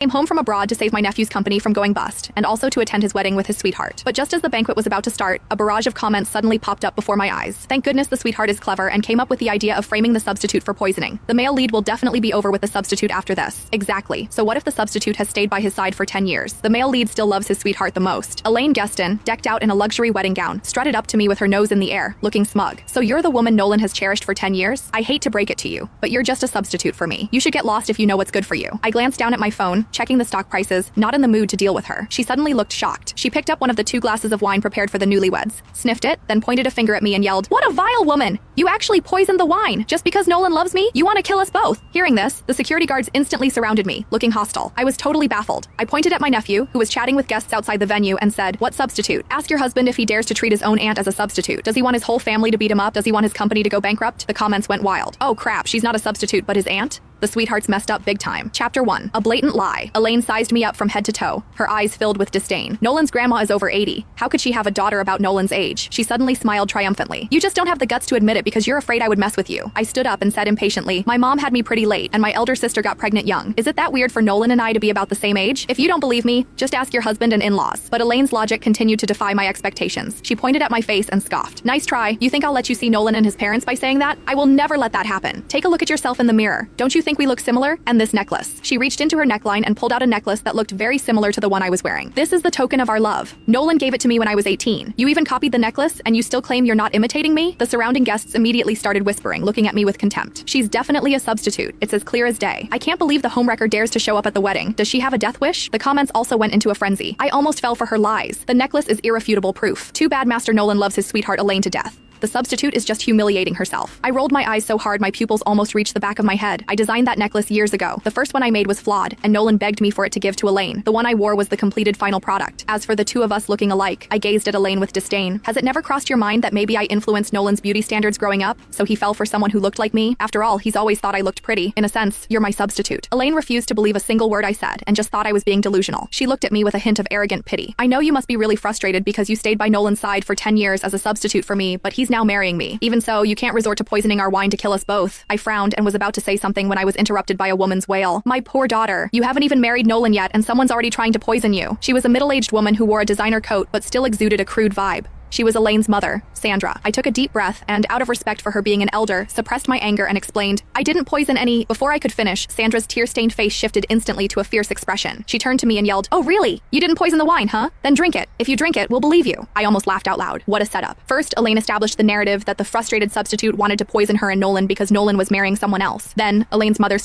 Came home from abroad to save my nephew's company from going bust, and also to attend his wedding with his sweetheart. But just as the banquet was about to start, a barrage of comments suddenly popped up before my eyes. Thank goodness the sweetheart is clever and came up with the idea of framing the substitute for poisoning. The male lead will definitely be over with the substitute after this. Exactly. So what if the substitute has stayed by his side for 10 years? The male lead still loves his sweetheart the most. Elaine Geston, decked out in a luxury wedding gown, strutted up to me with her nose in the air, looking smug. So you're the woman Nolan has cherished for 10 years? I hate to break it to you, but you're just a substitute for me. You should get lost if you know what's good for you. I glanced down at my phone, checking the stock prices, not in the mood to deal with her. She suddenly looked shocked. She picked up one of the 2 glasses of wine prepared for the newlyweds, sniffed it, then pointed a finger at me and yelled, "What a vile woman! You actually poisoned the wine! Just because Nolan loves me? You want to kill us both!" Hearing this, the security guards instantly surrounded me, looking hostile. I was totally baffled. I pointed at my nephew, who was chatting with guests outside the venue, and said, "What substitute? Ask your husband if he dares to treat his own aunt as a substitute. Does he want his whole family to beat him up? Does he want his company to go bankrupt?" The comments went wild. Oh crap, she's not a substitute but his aunt? The sweetheart's messed up big time. Chapter 1. A blatant lie. Elaine sized me up from head to toe, her eyes filled with disdain. Nolan's grandma is over 80. How could she have a daughter about Nolan's age? She suddenly smiled triumphantly. You just don't have the guts to admit it because you're afraid I would mess with you. I stood up and said impatiently, "My mom had me pretty late, and my elder sister got pregnant young. Is it that weird for Nolan and I to be about the same age? If you don't believe me, just ask your husband and in-laws." But Elaine's logic continued to defy my expectations. She pointed at my face and scoffed. "Nice try. You think I'll let you see Nolan and his parents by saying that? I will never let that happen. Take a look at yourself in the mirror. Don't you think we look similar? And this necklace." She reached into her neckline and pulled out a necklace that looked very similar to the one I was wearing. "This is the token of our love. Nolan gave it to me when I was 18. You even copied the necklace, and you still claim you're not imitating me?" The surrounding guests immediately started whispering, looking at me with contempt. "She's definitely a substitute. It's as clear as day. I can't believe the homewrecker dares to show up at the wedding. Does she have a death wish?" The comments also went into a frenzy. I almost fell for her lies. The necklace is irrefutable proof. Too bad Master Nolan loves his sweetheart Elaine to death. The substitute is just humiliating herself. I rolled my eyes so hard my pupils almost reached the back of my head. I designed that necklace years ago. The first one I made was flawed, and Nolan begged me for it to give to Elaine. The one I wore was the completed final product. As for the 2 of us looking alike, I gazed at Elaine with disdain. Has it never crossed your mind that maybe I influenced Nolan's beauty standards growing up, so he fell for someone who looked like me? After all, he's always thought I looked pretty. In a sense, you're my substitute. Elaine refused to believe a single word I said, and just thought I was being delusional. She looked at me with a hint of arrogant pity. "I know you must be really frustrated because you stayed by Nolan's side for 10 years as a substitute for me, but he's now marrying me. Even so, you can't resort to poisoning our wine to kill us both." I frowned and was about to say something when I was interrupted by a woman's wail. "My poor daughter. You haven't even married Nolan yet, and someone's already trying to poison you." She was a middle-aged woman who wore a designer coat but still exuded a crude vibe. She was Elaine's mother, Sandra. I took a deep breath and, out of respect for her being an elder, suppressed my anger and explained, "I didn't poison any." Before I could finish, Sandra's tear-stained face shifted instantly to a fierce expression. She turned to me and yelled, "Oh really? You didn't poison the wine, huh? Then drink it. If you drink it, we'll believe you." I almost laughed out loud. What a setup. First, Elaine established the narrative that the frustrated substitute wanted to poison her and Nolan because Nolan was marrying someone else. Then, Elaine's mother